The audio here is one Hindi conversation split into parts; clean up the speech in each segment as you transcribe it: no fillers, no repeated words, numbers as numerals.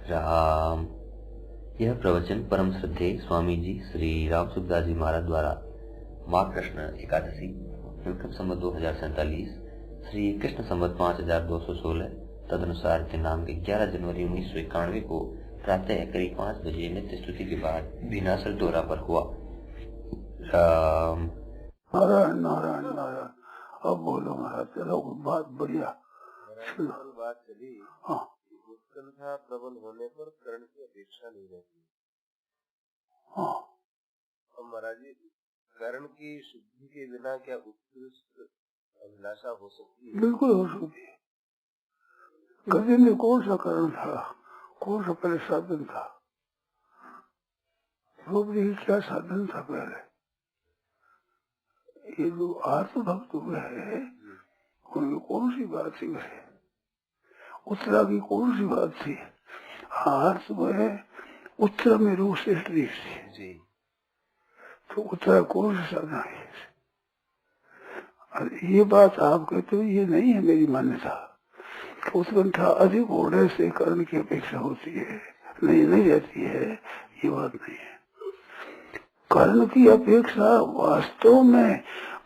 राम। यह प्रवचन परम श्रद्धेय स्वामी जी श्री राम सुखदास जी महाराज द्वारा माघ कृष्ण एकादशी विक्रम संवत 2047 श्री कृष्ण संवत 5216 तदनुसार दिनांक 11 जनवरी 1991 को प्रातः करीब 5 बजे नित्य स्तुति के बाद बिनासर दौरा पर हुआ। राम। नारायण नारायण नारायण। अब बोलो महाराज, चलो बात बढ़िया बात चली। हाँ, उत्कंठा प्रबल होने पर कर्ण की अपेक्षा नहीं रहती। हाँ। और महाराज जी, कर्ण की शुद्धि के बिना क्या उत्कृष्ट अभिलाषा हो सकती है? बिल्कुल हो सकती है। गति में कौन सा कर्ण था, कौन सा पहले साधन था? द्रौपदी की क्या साधन था पहले? ये जो आत्मभक्त हुए है उनकी कौन सी बात थी? वैसे उत्तरा की कौन सी बात थी? आर्थ में उत्तरा में रूप से थी जी। तो उत्तरा कौन सा साधन है? ये बात आप कहते हो, ये नहीं है मेरी मान्यता। उत्कंठा अधिक होने से कर्ण की अपेक्षा होती है, नहीं रहती है, ये बात नहीं है। कर्ण की अपेक्षा वास्तव में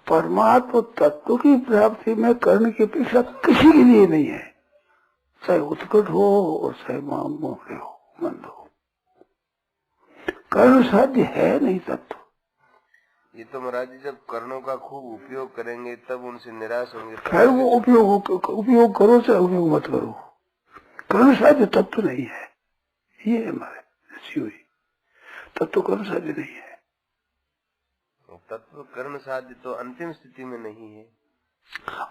परमात्मा तत्व की प्राप्ति में कर्ण की अपेक्षा किसी के लिए नहीं है, चाहे उत्कट हो और चाहे मोहरे हो, मंद हो। कर्ण साध्य है नहीं तत्व। ये तो महाराज जी जब कर्णों का खूब उपयोग करेंगे तब उनसे निराश होंगे। खैर वो उपयोग करो चाहे उपयोग मत करो, कर्ण साध्य तत्व नहीं है। ये हमारे ऐसी हुई तत्व कर्ण साध्य नहीं है। तत्व कर्ण साध्य तो अंतिम स्थिति में नहीं है।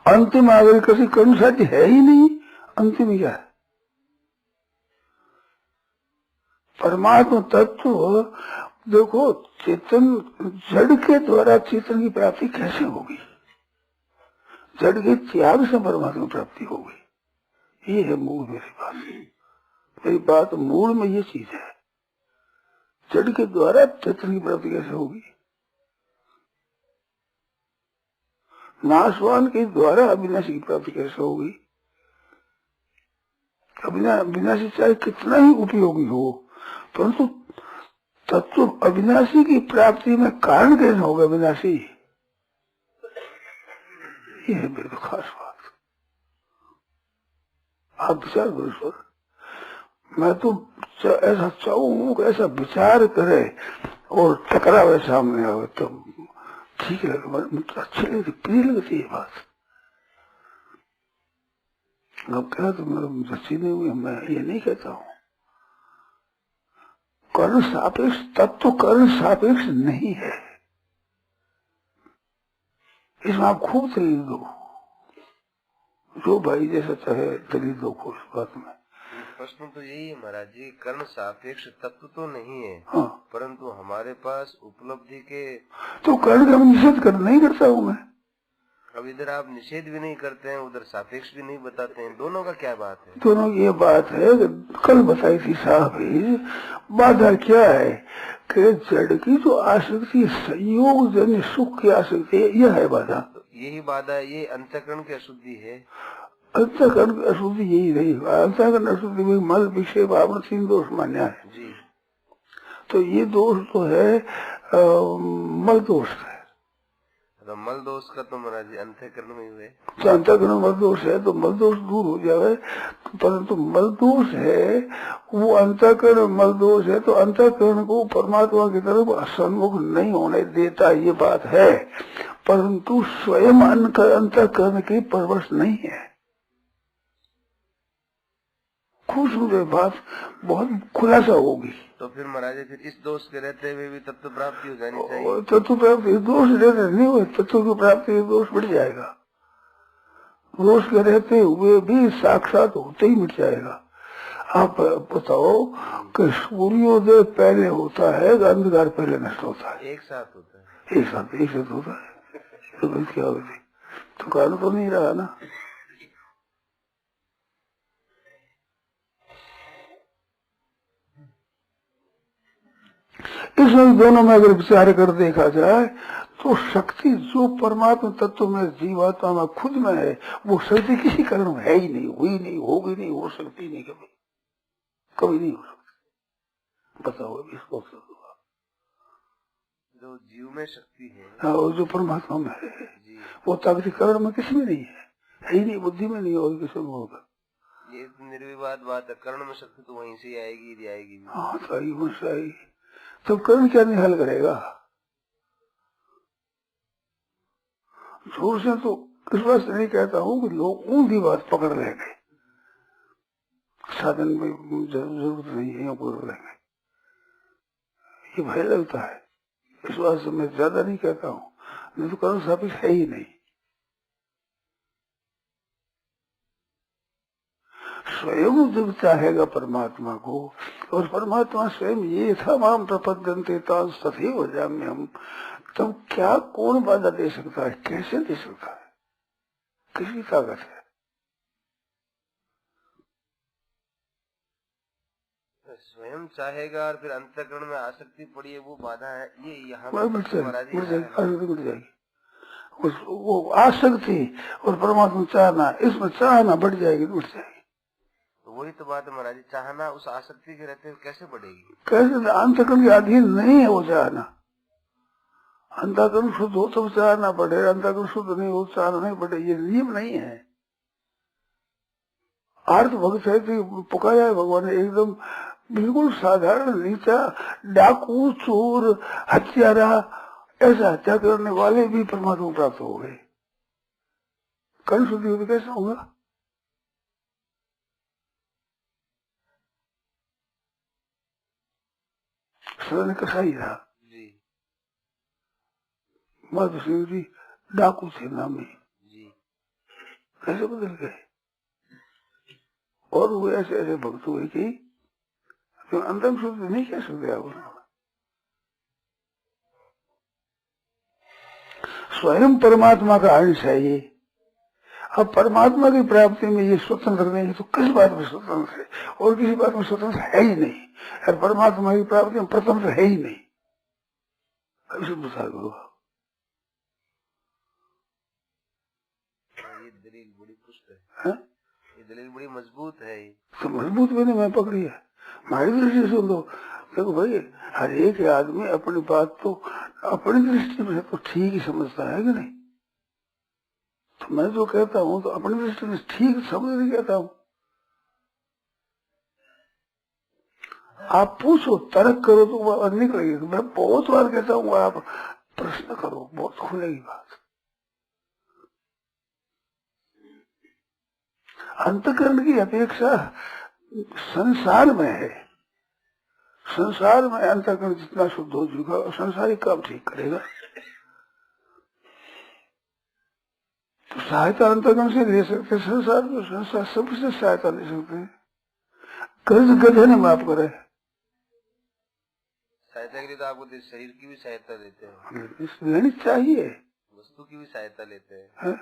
अंतिम आगे किसी कर्ण साध्य है ही नहीं। अंतिम क्या है? परमात्मा तत्व देखो, चेतन जड़ के द्वारा चेतन की प्राप्ति कैसे होगी? जड़ के त्याग से परमात्मा प्राप्ति होगी। ये है मूल मेरी बात। मेरी बात मूल में ये चीज है, जड़ के द्वारा चेतन की प्राप्ति कैसे होगी? नाशवान के द्वारा अविनाशी की प्राप्ति कैसे होगी? अविनाशी चाहे कितना ही उपयोगी हो, परंतु तत्व अविनाशी की प्राप्ति में कारण कैसे होगा? अविनाशी, ये है मेरी खास बात। आप विचार करो इस पर। मैं तो ऐसा चाहूं कि ऐसा विचार करे और टकरावे सामने आवे तो ठीक लगे, मुझे अच्छी लगती, प्रिय लगती है बात। अब कहा तो मेरा अच्छी नहीं हुई, मैं ये नहीं कहता हूँ। कर्ण सापेक्ष तत्व कर्ण सापेक्ष नहीं है, इसमें आप खूब दलील दो, जो भाई जैसा चाहे दलील दो को इस बात में। प्रश्न तो यही है महाराज जी, कर्ण सापेक्ष तत्व तो नहीं है। हाँ, परंतु हमारे पास उपलब्धि के तो कर्ण का निषेध कर नहीं करता हूँ मैं। अब इधर आप निषेध भी नहीं करते हैं, उधर सापेक्ष भी नहीं बताते हैं, दोनों का क्या बात है? दोनों ये बात है, कल बताई थी साहब। बाधा क्या है कि जड़ की जो आसक्ति, संयोग जन्य सुख की आसक्ति है, यह है बाधा। तो यही बाधा, ये अंतःकरण की अशुद्धि है। अंतःकरण की अशुद्धि यही नहीं, अंतःकरण अशुद्धि में मल विक्षेप आवरण 3 दोष मान्य है जी। तो ये दोष तो है मल दोष है। तो मल दोष का तो महाराज जी अंतःकरण में हुए, तो अंतःकरण मल दोष है तो मल दोष दूर हो जाए, परंतु मल दोष है वो अंतःकरण मल दोष है तो अंतःकरण को परमात्मा की तरफ सन्मुख नहीं होने देता, ये बात है। परंतु स्वयं अंतःकरण की परवश नहीं है। खुश हुए बात बहुत खुलासा होगी। तो फिर महाराज फिर इस दोष के रहते हुए भी तत्व प्राप्ति हो जानी चाहिए। तत्व प्राप्ति दोष रहते नहीं हुए, तत्व की प्राप्ति दोष बढ़ जाएगा। दोष के रहते हुए भी साक्षात होते ही मिट जाएगा। आप बताओ कि सूर्योदय पहले होता है, अंधकार पहले नष्ट होता है? एक साथ होता है। एक साथ होता है। तो क्या होती? तो कारण तो नहीं रहा ना। इसमें दोनों में अगर विचार कर देखा जाए तो शक्ति जो परमात्मा तत्व में जीवात्मा में खुद में है, वो शक्ति किसी कारण में है ही नहीं, हुई नहीं, होगी नहीं, हो सकती नहीं कभी। कभी नहीं हो सकती। बताओ अभी इसको होगा। जो जीव में शक्ति है, और जो परमात्मा में है जी, वो ताकत करण में किसी में नहीं है ही नहीं, बुद्धि में नहीं और किसी में होगा। ये निर्विवाद बात है, कर्ण में शक्ति तो वहीं से आएगी ही आएगी। हाँ सही वो सही। तब कर्ण क्या नहीं हल करेगा? जोर से तो इस बात से नहीं कहता हूँ कि लोग ऊंधी बात पकड़ लेंगे, साधन में जरूरत नहीं है पकड़ लेंगे, ये भय लगता है। इस बात से मैं ज्यादा नहीं कहता हूँ, नहीं तो कर्ण स्थापित है ही नहीं। स्वयं जब चाहेगा परमात्मा को, और परमात्मा स्वयं ये था माम प्रपद्यन्ते तथैव जाम्यहम्, तब क्या कौन बाधा दे सकता है? कैसे दे सकता है? किसकी ताकत है? स्वयं चाहेगा और फिर अंतःकरण में आसक्ति पड़ी है, वो बाधा है। ये यहाँ मिट जाएगी। वो आसक्ति और परमात्मा चाहना, इसमें चाहना बढ़ जाएगी, मिट जाएगी। तो वही तो बात है महाराज, चाहना उस आसक्ति के रहते हुए कैसे बढ़ेगी? कैसे? अंतःकरण के अधीन नहीं है वो चाहना। अंतःकरण शुद्ध हो तो चाहना पड़े, अंतःकरण शुद्ध नहीं हो चाहना नहीं पड़े, ये नियम नहीं है। अर्थ भक्त है कि पुकारा है भगवान ने, एकदम बिल्कुल साधारण नीचा डाकू चोर हत्यारा, ऐसा हत्या करने वाले भी परमात्मा प्राप्त हो गए। कर्ण शुद्धि हो तो कैसा होगा? सदन कसा ही रहा। माधव सिंह जी डाकू थे नामी, कैसे बदल गए? और वो ऐसे ऐसे भक्त हुए कि तो अंतिम शुद्ध नहीं कह सकते आप। स्वयं परमात्मा का अंश है ये। अब परमात्मा की प्राप्ति में ये स्वतंत्र नहीं है तो किस बात में स्वतंत्र है? और किसी बात में स्वतंत्र है ही नहीं। और परमात्मा की प्राप्ति में स्वतंत्र है ही नहीं। कैसे बता दो? ये दलील बड़ी पुष्ट है, ये दलील बड़ी मजबूत है। तो मजबूत मैंने मैं पकड़ी है। हमारी दृष्टि सुन लो। देखो भाई, हर एक आदमी अपनी बात तो अपनी दृष्टि में तो ठीक ही समझता है कि नहीं? तो मैं जो कहता हूँ तो अपनी दृष्टि में ठीक समझ नहीं कहता हूँ। आप पूछो, तर्क करो तो बात निकलेगी। मैं बहुत बार कहता हूँ आप प्रश्न करो, बहुत खुलेगी बात। अंतःकरण की अपेक्षा संसार में है। संसार में अंतःकरण जितना शुद्ध हो चुका है, संसारिक काम ठीक करेगा। तो सहायता अंतःकरण से ले सकते, संसार में संसार सबसे सहायता ले सकते हैं। कर्ज गधे ने माफ करे। सहायता के लिए तो आपको शरीर की भी सहायता लेते हैं, लेनी चाहिए। वस्तु की भी सहायता लेते हैं, है?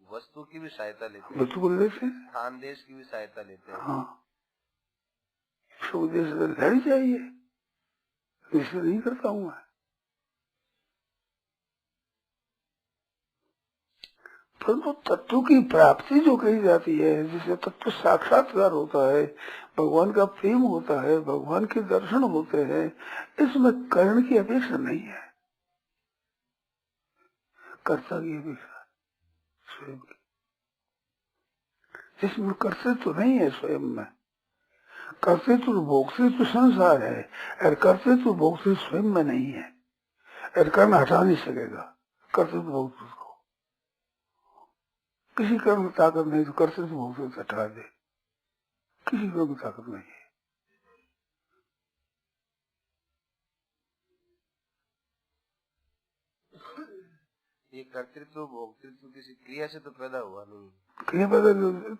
वस्तु की भी सहायता लेते हैं, वस्तु को लेते हैं, स्थान देश की भी सहायता लेते हैं। हाँ, देश लेनी चाहिए। इसलिए नहीं करता हूँ मैं। परंतु तत्व की प्राप्ति जो कही जाती है, जिसे तत्व साक्षात्कार होता है, भगवान का प्रेम होता है, भगवान के दर्शन होते हैं, इसमें कर्ण की अपेक्षा नहीं है, कर्ता की अपेक्षा स्वयं की। जिसमें कर्तृत्व नहीं है स्वयं में, कर्तृत्व भोक्तृत्व संसार है, और कर्तृत्व भोक्तृत्व स्वयं में नहीं है। और कर्ण हटा नहीं सकेगा कर्तृत्व भोक्तृत्व को। किसी कर्म की ताकत नहीं तो कर्तृत्व भोक्तृत्व हटा दे, किसी कर्म की ताकत नहीं है। ये कर्तृत्व भोक्तृत्व किसी क्रिया से तो पैदा हुआ नहीं, क्रिया पैदा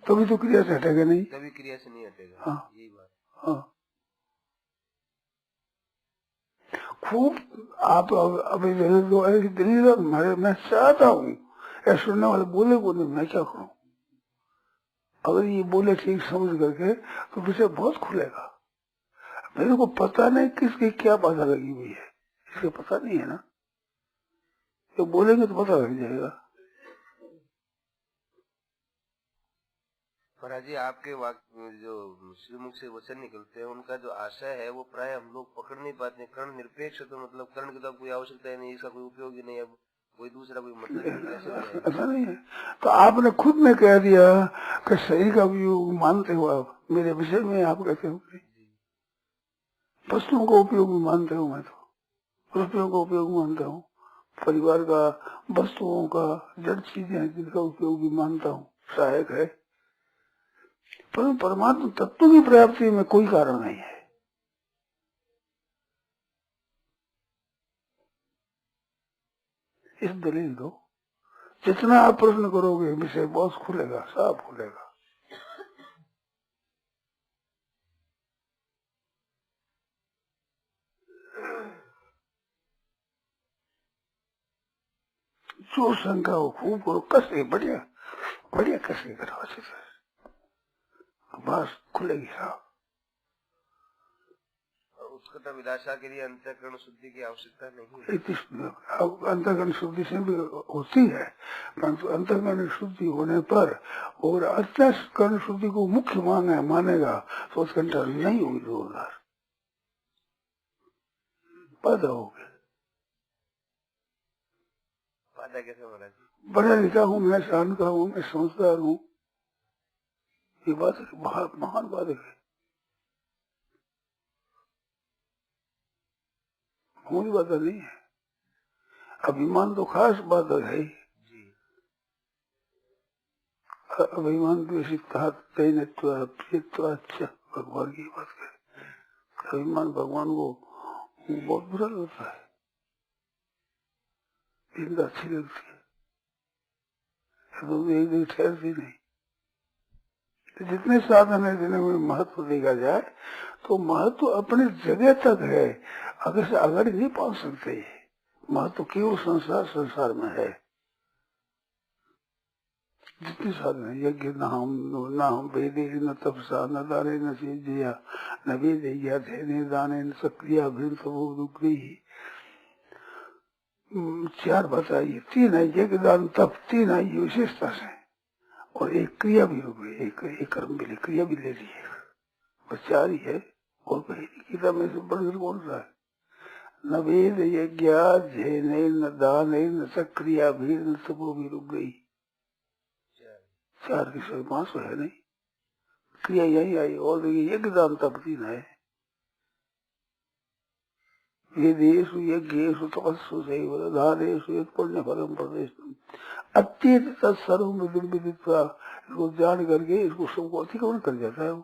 तभी तो क्रिया से हटेगा नहीं, कभी क्रिया से नहीं हटेगा। हाँ, यही बात। हाँ। खूब आप अभी दलील मैं चाहता हूँ सुनने वाले बोले को नहीं, मैं क्या करूँ? अगर ये बोले ठीक समझ करके तो विषय बहुत खुलेगा। मेरे को पता नहीं किसकी क्या बाधा लगी हुई है, इसका पता नहीं है ना। तो बोलेंगे तो पता लग जाएगा। महाराज जी आपके वाक्य जो श्रीमुख से वचन निकलते हैं उनका जो आशय है वो प्राय हम लोग पकड़ नहीं पाते। कर्ण निरपेक्ष तो मतलब कर्ण की तो कोई आवश्यकता ही नहीं, इसका कोई उपयोग ही नहीं, अब कोई दूसरा कोई मतलब कैसे हो जाएगा? ऐसा नहीं है। तो आपने खुद ने कह दिया कि शरीर का उपयोग मानते हो आप, मेरे विषय में आप कहते हो वस्तुओं का उपयोग भी मानते हो, मैं तो रुपयों का उपयोग मानता हूँ, परिवार का, वस्तुओं का, जड़ चीजें हैं जिनका उपयोग भी मानता हूँ, सहायक है। पर परमात्मा तत्व की प्राप्ति में कोई कारण नहीं है। इस दलील दो, जितना आप प्रश्न करोगे विषय बहुत खुलेगा, साफ खुलेगा। जो शंका हो खूब करो, कसे बढ़िया बढ़िया कसे करो, अच्छे से बस खुलेगी साफ। उत्कट अभिलाषा के लिए अंतःकरण शुद्धि की आवश्यकता नहीं है। अंतःकरण शुद्धि से भी होती है, परंतु अंतःकरण शुद्धि होने पर और अंतःकरण शुद्धि को मुख्य मानेगा तो उसका नहीं होगी, जोरदार पैदा होगी। पैदा कैसे महाराज जी? पढ़ा लिखा हूँ मैं, जानता हूँ मैं, समझदार हूँ, ये बात बहुत महान बात है, मूल बात नहीं है। अभिमान तो खास बात है। अभिमान भगवान की बात करें, अभिमान भगवान को बहुत बुरा लगता है, जिंदा अच्छी लगती है तो एक दिन ठहरती नहीं। तो जितने साधन है जिन्हें में महत्व देखा जाए तो महत्व अपनी जगह तक है, अगर से आगे नहीं पहुंच सकते। महत्व केवल संसार में है। जितने साधन है, यज्ञ न हम वेदे न तपसा न दारे न सेजया न वेदया थे दाने न सक्रिया भिन्नग्री, चार बताइए, तीन है यज्ञ दान तप, तीन है ये विशेषता से, और एक क्रिया भी हो गई, एक कर्म भी, क्रिया भी ले ली है, बस चार ही है। और गीता में से बढ़कर कौन सा है? न वेद यज्ञ न दान न सक्रिया भी न तपो भी रुक गई, चार की सौ पांच है नहीं, क्रिया यही आई। और देखिए यज्ञ दान तप तीन है, वेदेषु यज्ञेषु तपस्सु चैव दानेषु यत् पुण्य फलम प्रदेशम् अत्येत तत्सर्वं विदित्वा, इसको जान करके इसको सबको अतिक्रमण कर जाता है। वो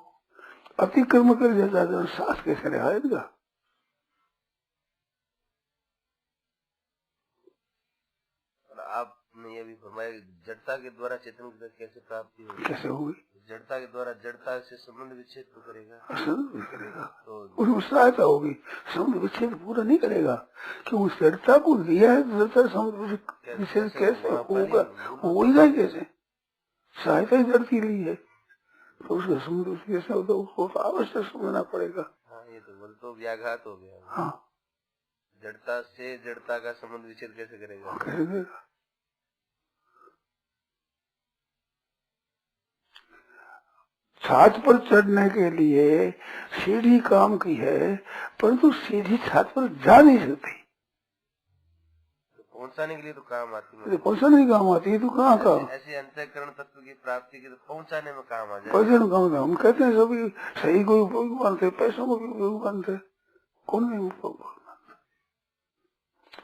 अतिक्रमण कर जाता है तो सास कैसे रहा है इनका? आपने ये भी फरमाया जड़ता के द्वारा चेतन की कैसे प्राप्ति होगी? कैसे होगी? जड़ता के द्वारा जड़ता से संबंध विच्छेद तो करेगा, करेगा तो उसमें सहायता होगी, संबंध विच्छेद पूरा नहीं करेगा, क्यों जड़ता को दिया है, जड़ता संबंध विच्छेद कैसे होगा? होगा कैसे? सहायता ही जड़ की ली है तो उसका संबंध कैसे होता, उसको तो आवश्यक समझना पड़ेगा। हाँ, ये तो व्याघात हो गया। हाँ, जड़ता से जड़ता का संबंध विच्छेद कैसे करेगा? करेगा। छात पर चढ़ने के लिए सीढ़ी काम की है, परंतु सीढ़ी छात पर जा नहीं सकती। तो पहुंचाने के लिए तो काम आती है, पहुंचाने की काम आती है तो कहाँ का? ऐसे अंतःकरण तत्व की प्राप्ति की तो पहुंचाने में काम आ जाए। पैसे में काम, हम कहते हैं सभी सही को उपयोग मानते, पैसों को भी उपयोग मानते, कौन नहीं उपयोग मानता?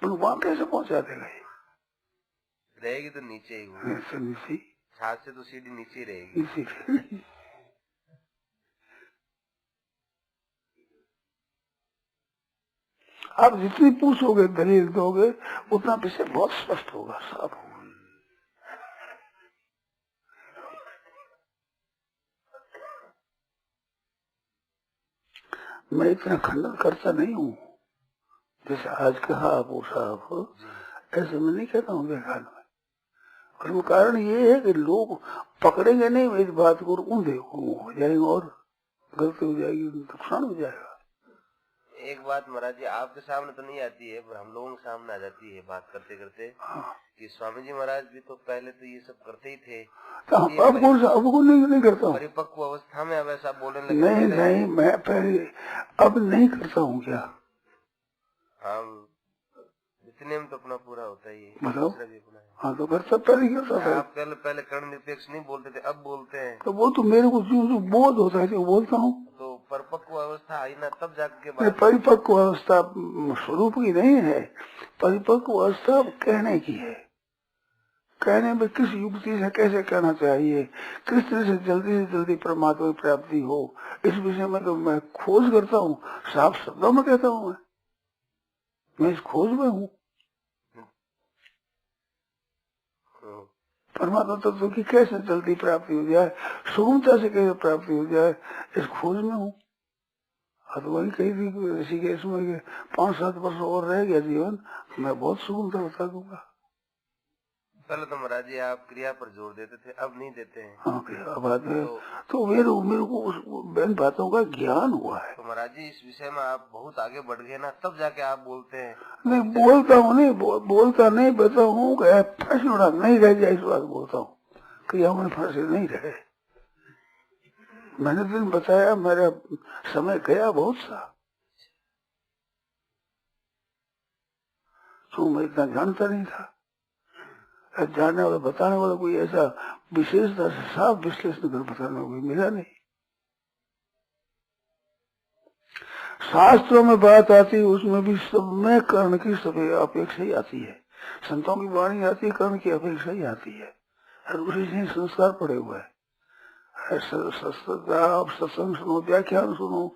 वहां कैसे पहुंचा देगा? रहेगी तो नीचे ही होगी, नीचे, छात से तो सीढ़ी नीचे रहेगी। आप जितनी पूछोगे, दलील दोगे, उतना विषय बहुत स्पष्ट होगा, साफ होगा। मैं इतना खंडन करता नहीं हूँ, जैसे आज कहा आप साहब, ऐसे मैं नहीं कहता हूँ व्याख्यान में। और वो कारण ये है कि लोग पकड़ेंगे नहीं इस बात को, ऊंधे हो जाएंगे और गलती हो जाएगी, नुकसान हो जाएगा। एक बात महाराज जी आपके सामने तो नहीं आती है, पर हम लोगों के सामने आ जाती है बात करते करते। हाँ। कि स्वामी जी महाराज भी तो पहले तो ये सब करते ही थे, तो अब कौन सा अब को नहीं करता हूँ। परिपक्व अवस्था में अब ऐसा बोलने लगे? नहीं मैं पहले अब नहीं करता हूँ क्या? हाँ, इतने में तो अपना पूरा होता ही है। बताओ। भी अपना है। हाँ तो करता पहले करता था। आप पहले कर्ण निरपेक्ष नहीं बोलते थे, अब बोलते हैं। तो वो तो मेरे को जो बोध होता है जो बोलता हूँ। तो परिपक्व अवस्था आई ना तब जाके परिपक्व अवस्था स्वरूप की नहीं है, परिपक्व अवस्था कहने की है। कहने में किस युक्ति से कैसे कहना चाहिए, किस तरह से जल्दी परमात्मा की प्राप्ति हो, इस विषय में तो मैं खोज करता हूँ। साफ शब्दों में कहता हूँ मैं इस खोज में हूँ। परमात्मा तत्व की कैसे जल्दी प्राप्ति हो जाए, सुगमता से कैसे प्राप्ति हो जाए, इस खोज में हूँ। तो वही कही थी ऋषिकेश में 5-7 वर्ष और रह गया जीवन, मैं बहुत सुगमता बता दूंगा। पहले तो महाराज जी आप क्रिया पर जोर देते थे, अब नहीं देते हैं। हाँ क्या बात है। तो मेरे को उस बहन बातों का ज्ञान हुआ है। तो महाराज जी इस विषय में आप बहुत आगे बढ़ गए ना, तब जाके आप बोलते हैं। नहीं बोलता हूँ, नहीं बोलता नहीं, बता हूँ फंस उड़ा नहीं रह जाए, इस बात बोलता हूँ। क्रिया में फंसे नहीं रहे। मैंने दिन बताया मेरा समय गया बहुत सा, तो मैं इतना जानता नहीं था। जानने वाला बताने वाला कोई ऐसा विशेषता से साफ विश्लेषण कर बताने वाला कोई मिला नहीं। शास्त्रों में बात आती है, उसमें भी सब में कर्ण की सब अपेक्षा ही आती है। संतों की वाणी आती है, कर्ण की अपेक्षा ही आती है। और उसी से संस्कार पड़े हुए हैं। आप सत्संग सुनो, व्याख्यान सुनो,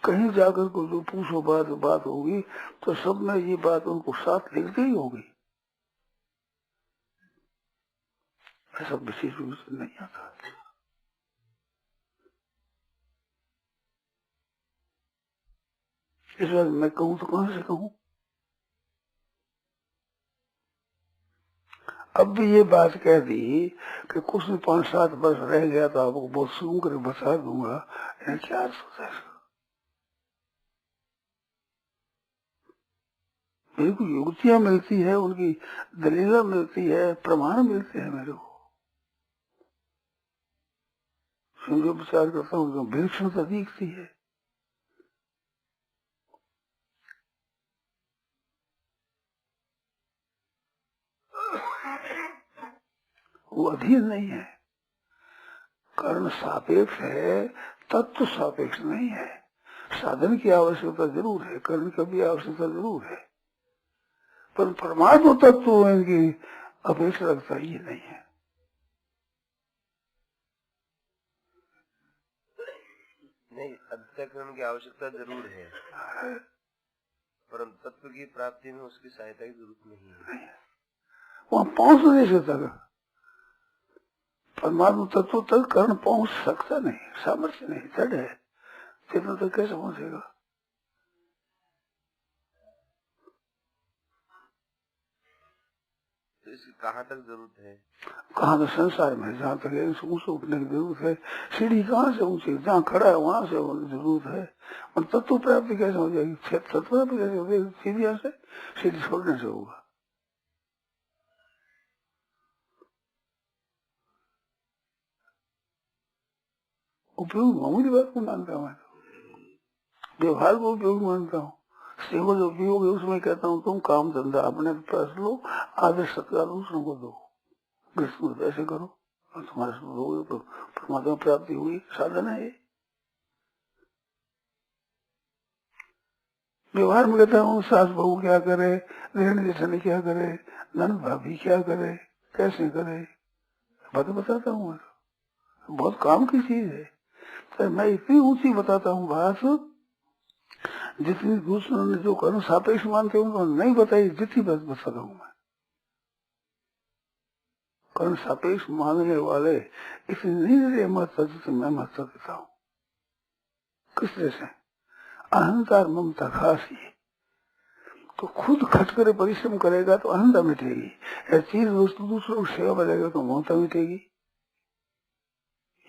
कहीं जाकर को जो पूछो बात होगी तो सब में ये बात उनको साथ लिखती ही होगी। ऐसा विशेष रूप से नहीं आता। इस बात मैं कहूँ तो कहां से कहूँ? अब भी ये बात कह दी कि कुछ 5-7 वर्ष रह गया तो आपको बहुत सुन कर बता दूंगा, क्या अर्थ होता है? मेरे को युक्तियां मिलती है, उनकी दलीला मिलती है, प्रमाण मिलते हैं मेरे को। जो विचार करता हूँ विलक्षणता दिखती है। वो अधीन नहीं है, कारण सापेक्ष है, तत्व सापेक्ष नहीं है। साधन की आवश्यकता जरूर है, कर्म की भी आवश्यकता जरूर है, पर परमात्मा तत्व इनकी अपेक्षा रखता ही नहीं है। नहीं, अंतःकरण की आवश्यकता जरूर है, परंतु तत्व की प्राप्ति में उसकी सहायता की जरूरत नहीं है। वहां पहुंच नहीं सकता, परमात्मा तत्व तक कर्ण पहुंच सकता नहीं, सामर्थ्य नहीं, जड़ है, चेतन तक कैसे पहुंचेगा? तो इसकी कहाँ तक जरूरत है? कहाँ तो संसार में जहाँ तक है ऊंचे उठने की जरूरत है। सीढ़ी कहाँ से ऊंची, जहाँ खड़ा है वहां से जरूरत है। और तत्व प्राप्ति कैसे हो जाएगी? तत्व प्राप्ति कैसे हो जाएगी? सीढ़ी से, सीढ़ी छोड़ने से होगा। उपयोग मामूली बात को मानता हूँ, व्यवहार को उपयोग मानता हूँ। सेवा जो उपयोग है उसमें कहता हूँ तुम काम धंधा अपने पास लो, आदर सत्कार दूसरों को दो, ग्रीष्म ऐसे करो और तुम्हारे लोग तो परमात्मा प्राप्ति हुई, साधन है। व्यवहार में कहता हूँ सास बहू क्या करे, रहने जेठानी क्या करे, नन भाभी क्या करे, कैसे करे, बात बताता हूँ। बहुत काम की चीज है। तो मैं इतनी ऊंची बताता हूँ बात, जितनी दूसरों ने जो कर्म सापेक्ष मानते उनको नहीं बताई, जितनी बात बताता हूँ मैं। कर्म सापेक्ष मानने वाले इतनी नहीं महत्व जितनी मैं महत्व देता हूँ। किस तरह से? अहंकार ममता खास ही तो खुद खट करे परिश्रम करेगा तो अहंता मिटेगी, चीज वस्तु दूसरों की सेवा करेगा तो ममता मिटेगी।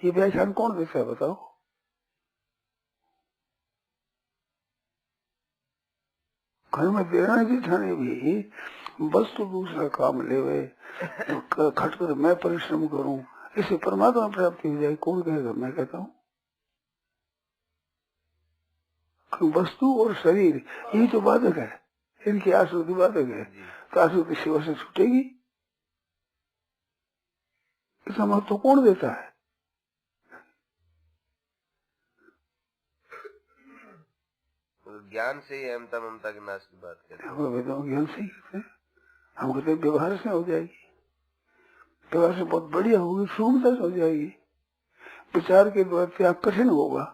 ये व्याख्यान कौन देता है बताओ? घर में देना जेठानी भी वस्तु दूसरा काम ले हुए तो खटकर मैं परिश्रम करूं, इससे परमात्मा प्राप्ति हो जाए, कौन कहेगा? मैं कहता हूँ वस्तु और शरीर यही तो बाधक है, इनकी आसक्ति बाधक है, तो आसक्ति सेवा से छूटेगी? इसका महत्व कौन देता है? ज्ञान से ही अहमता ममता के नाश की बात करते हैं। ज्ञान से ही करते हैं, हम कहते हैं व्यवहार से हो जाएगी, व्यवहार से बहुत बढ़िया होगी, सूक्ष्मता से हो जाएगी, विचार के द्वारा त्याग कठिन होगा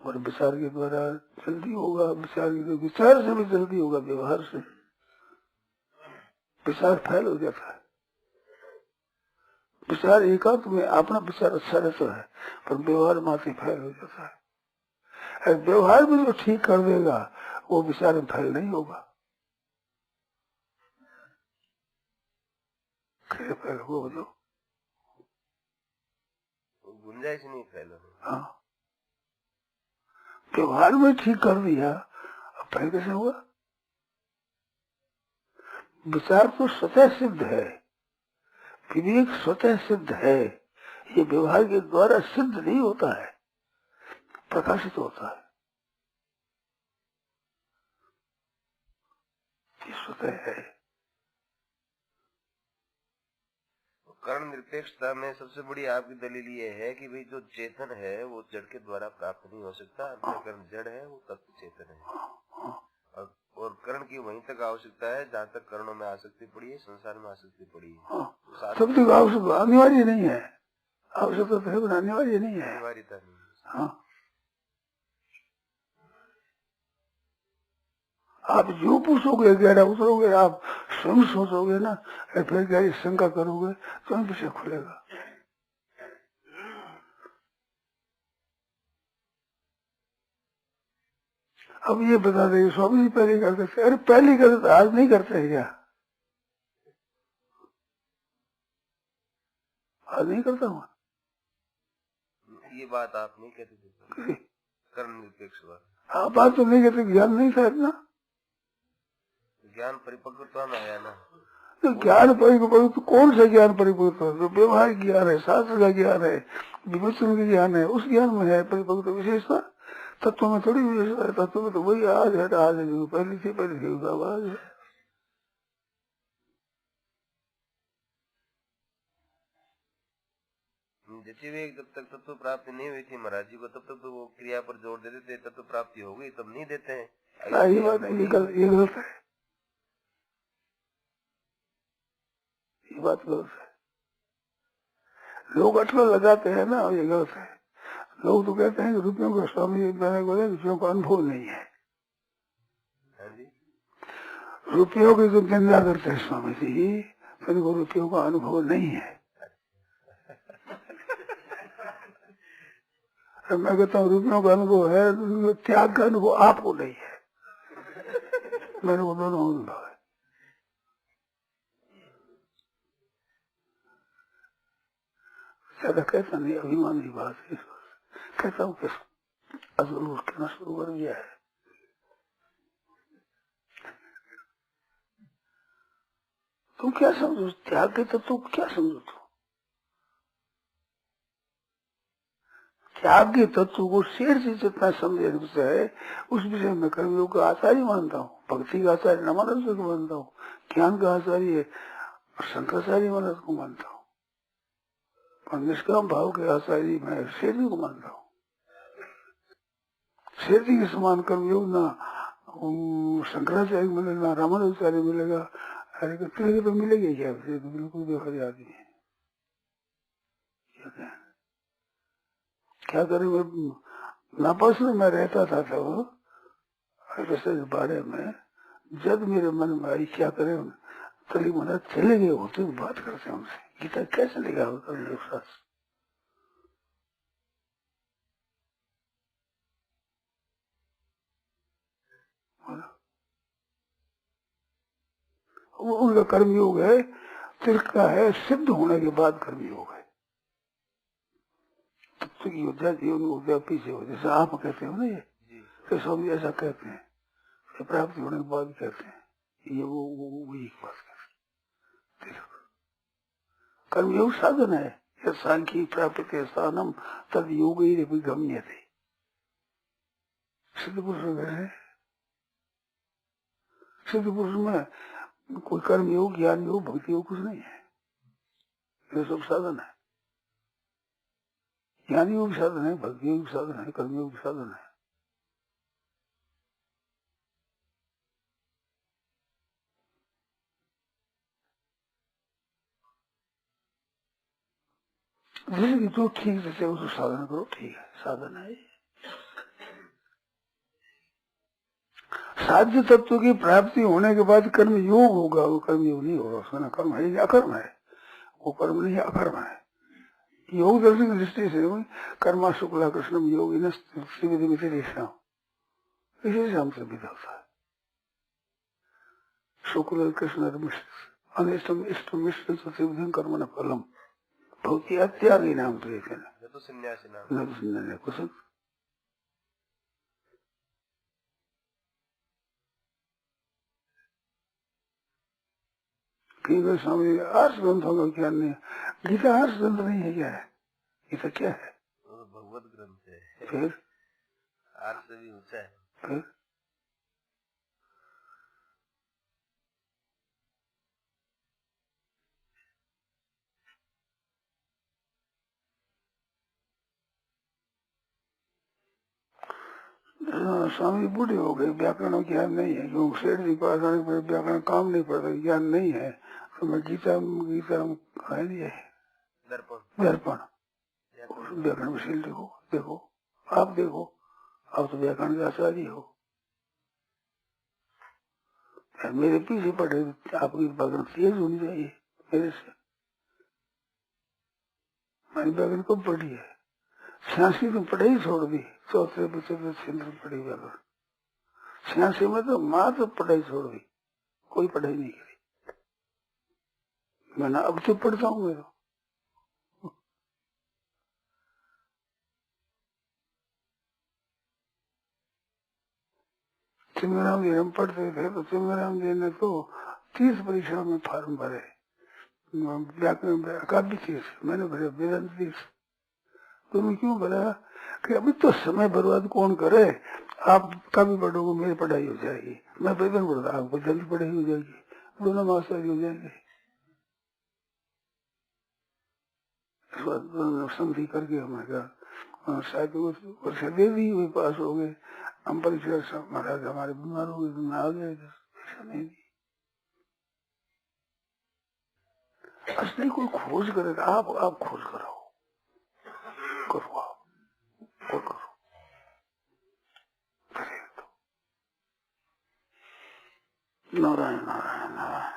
और विचार के द्वारा जल्दी होगा, विचार से भी जल्दी होगा, व्यवहार से विचार फैल हो जाता है। विचार एकांत में अपना विचार अच्छा रहता है, पर व्यवहार मात्र फैल हो जाता है। व्यवहार भी जो ठीक कर देगा वो विचार में फैल नहीं होगा, फैल होगा बताओ? गुंजाइश नहीं फैला। हाँ, व्यवहार में ठीक कर दिया, अब फैल कैसे होगा? विचार तो स्वतः सिद्ध है, विवेक स्वतः सिद्ध है, ये व्यवहार के द्वारा सिद्ध नहीं होता है, प्रकाशित होता है, ये स्वतः है। कर्ण निरपेक्षता में सबसे बड़ी आपकी दलील ये है कि भाई जो चेतन है वो जड़ के द्वारा प्राप्त नहीं हो सकता, कर्ण जड़ है वो तत्व चेतन है, और कर्ण की वहीं तक आवश्यकता है जहाँ तक कर्णों में आसक्ति पड़ी है, संसार में आसक्ति पड़ी है। सब तक आवश्यकता अनिवार्य नहीं है, आवश्यकता तो है अनिवार्य नहीं है, अनिवार्यता नहीं है। हाँ, आप जो पूछोगे गहरा उतरोगे, आप स्वयं सोचोगे ना, फिर गहरी शंका करोगे तो विषय खुलेगा। अब ये बता देंगे स्वामी जी पहले करते थे, अरे पहले करते थे, आज नहीं करते है क्या? आज नहीं करता हूँ, ये बात आप नहीं कहते थे, कर्ण निरपेक्ष बात। हाँ, बात तो नहीं कहते, ज्ञान नहीं था इतना, ज्ञान परिपक्वता में आया ना। तो ज्ञान परिपक्व तो कौन सा ज्ञान परिपक्व? जो व्यवहार ज्ञान है, शास्त्र का ज्ञान है, विवेचन का ज्ञान है, उस ज्ञान में है परिपक्व विशेषता। तत्व में थोड़ी विशेषता है, तत्व में तो वही आज है, आज है जो पहले थी उसका आज है। जैसे वे जब तक तत्व प्राप्ति नहीं हुई थी महाराज जी को, तब तक तो वो क्रिया पर जोर देते थे, तत्व प्राप्ति हो गई तब नहीं देते हैं। ये बात ये गलत है, ये बात गलत है। लोग अटकल लगाते हैं ना, ये गलत है। लोग तो कहते हैं कि रुपयों का स्वामी रुपयों का अनुभव नहीं है, रुपयों की जो निंदा करते हैं स्वामी जी, उनको रुपयों का अनुभव नहीं है। मैं कहता हूँ रुपयों का अनुभव है, त्याग का अनुभव आपको नहीं है, मेरे को दोनों अनुभव है। ज्यादा कहता नहीं, अभिमान की बात है, कहता हूँ कि अजरूर कहना शुरू कर दिया है। तुम क्या समझो त्याग के तत्व को? क्या समझो तुम त्याग के तत्व को? शेर से जितना समझे विषय है उस विषय में कर्मयोग का आचार्य मानता हूँ, भक्ति का आचार्य रामानंद को मानता हूँ, ज्ञान का आचार्य शंकराचार्य महाराज को मानता हूँ, और निष्काम भाव के आचार्य मैं शेर जी को मानता हूँ। शेर जी के समान कर्मयोग ना शंकराचार्य मिलेगा, ना रामानुजाचार्य मिलेगा, अरे कितने तो मिलेगी क्या? तो बिल्कुल बेखरी आदमी है। क्या करें, नापास में मैं रहता था तो बारे में जब मेरे मन में आई क्या करें, तली महाराज चले गए होते बात करते हैं उनसे, गीता क्या चलेगा होता वो उनका कर्मयोग है, तिर्क का है, सिद्ध होने के बाद कर्मयोग है। तत्व की ऊर्जा जीवन ऊर्जा पीछे हो, जैसे आप कहते हो ना, ये तो स्वामी ऐसा कहते हैं, प्राप्ति होने के बाद कहते हैं ये वो एक बात कहते हैं। कर्मयोग साधन है। यह सांख्य प्राप्त के स्थानम तद योग ही गम्य थे। सिद्ध पुरुष है, सिद्ध पुरुष में कोई कर्म योग, ज्ञान योग, भक्ति योग कुछ नहीं है। ये सब साधन है। ज्ञान योग साधन है, भक्ति योग साधन है, कर्म योग साधन है। जो ठीक रहते उसको साधन करो, ठीक है, साधन है। साध्य तत्व की प्राप्ति होने के बाद कर्म योग होगा, वो कर्म योग नहीं होगा। उसका ना कर्म है या अकर्म है, वो कर्म नहीं है, अकर्म है। योग दर्शन की दृष्टि से कर्मा शुक्ला कृष्णम योग इसी से हमसे विधा होता है। शुक्ल कृष्ण अनिष्टम इष्टम इष्ट कर्म न फलम भक्ति अत्यागी नाम तो सन्यासी नाम कुछ स्वामी आर्ष ग्रंथों का ज्ञान नहीं। गीता आर्ष ग्रंथ नहीं है, क्या है गीता? क्या है? भगवत ग्रंथ है। फिर आर्ष से भी ऊंचा है। फिर स्वामी बूढ़े हो गए, व्याकरण ज्ञान नहीं है, क्योंकि सेठ जी पास आने पर व्याकरण काम नहीं पड़ता, ज्ञान नहीं है, तो मैं गीता है नहीं है दर्पण व्याकरण विषय देखो, देखो आप देखो, आप तो व्याकरण के आचार्य हो। मेरे पीछे पढ़े, आपकी व्याकरण तेज होनी चाहिए मेरे से। मैंने व्याकरण कब पढ़ी है? 86 में पढ़ाई छोड़ दी, चौथे पिछले छिंद्र पढ़ी व्याकरण। 86 में तो मात्र पढ़ाई छोड़ दी, कोई पढ़ाई नहीं करी। मैंने अब तो पढ़ता हूँ मैं तो। चिंगराम जी हम पढ़ते थे तो चिंगराम जी ने तो 30 परीक्षा में फार्म भरे, व्याकरण काफी चीज मैंने भरे, वेदांत 30। तुमने क्यों भरा? कि अभी तो समय बर्बाद कौन करे, आप कभी पढ़ोगे मेरी पढ़ाई हो जाएगी, मैं वेदांत पढ़ता आपको जल्दी पढ़ाई हो जाएगी, दोनों मास्टर हो जाएंगे। समझी करके हमारे कहा शायद वर्ष दे दी, हुए पास हो गए। हम परीक्षा महाराज हमारे बीमार हो गए तो मैं आ गया, ऐसा नहीं दी। असली कोई खोज करेगा, आप खोज कराओ, करो आप और करो, करेगा तो। नारायण नारायण नारायण।